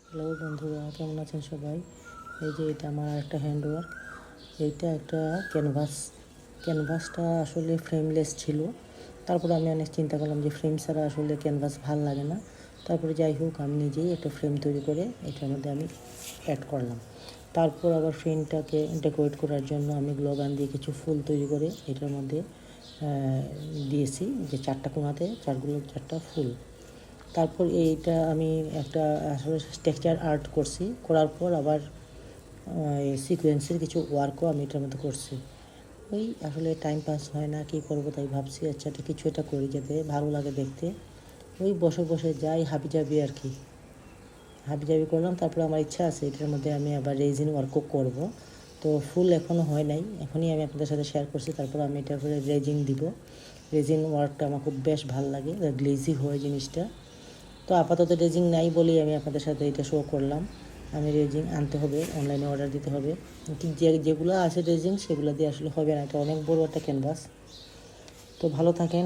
Hello বন্ধুরা, কেমন আছেন সবাই? এই যে এটা আমার একটা হ্যান্ড ওয়ার্ক। এইটা একটা ক্যানভাসটা আসলে ফ্রেমলেস ছিল। তারপরে আমি অনেক চিন্তা করলাম যে ফ্রেম ছাড়া আসলে ক্যানভাস ভাল লাগে না। তারপরে যাই হোক, আমি নিজেই একটা ফ্রেম তৈরি করে এটার মধ্যে আমি অ্যাড করলাম। তারপর আবার ফ্রেমটাকে ডেকোরেট করার জন্য আমি গ্লো গান দিয়ে কিছু ফুল তৈরি করে এটার মধ্যে দিয়েছি, যে চারটা কোণাতে চারটা ফুল। তারপর এইটা আমি একটা আসলে টেক্সচার আর্ট করছি, করার পর আবার এই সিকোয়েন্সের কিছু ওয়ার্কও আমি এটার মধ্যে করছি। ওই আসলে টাইম পাস হয় না, কী করবো, তাই ভাবছি আচ্ছা এটা কিছু একটা করি যাতে ভালো লাগে দেখতে। ওই বসে বসে যাই হাবিজাবি আর কি, হাবিজাবি করলাম। তারপরে আমার ইচ্ছা আছে এটার মধ্যে আমি আবার রেজিন ওয়ার্কও করব। তো ফুল এখনও হয় নাই, এখনই আমি আপনাদের সাথে শেয়ার করছি। তারপর আমি এটার উপরে রেজিন দিব। রেজিন ওয়ার্কটা আমার খুব বেশ ভালো লাগে, গ্লেজি হয় জিনিসটা। তো আপাতত রেজিং নাই বলেই আমি আপনাদের সাথে এটা শো করলাম। আমি রেজিং আনতে হবে, অনলাইনে অর্ডার দিতে হবে। ঠিক যেগুলো আছে রেজিং সেগুলো দিয়ে আসলে হবে না, এটা অনেক বড় একটা ক্যানভাস। তো ভালো থাকেন।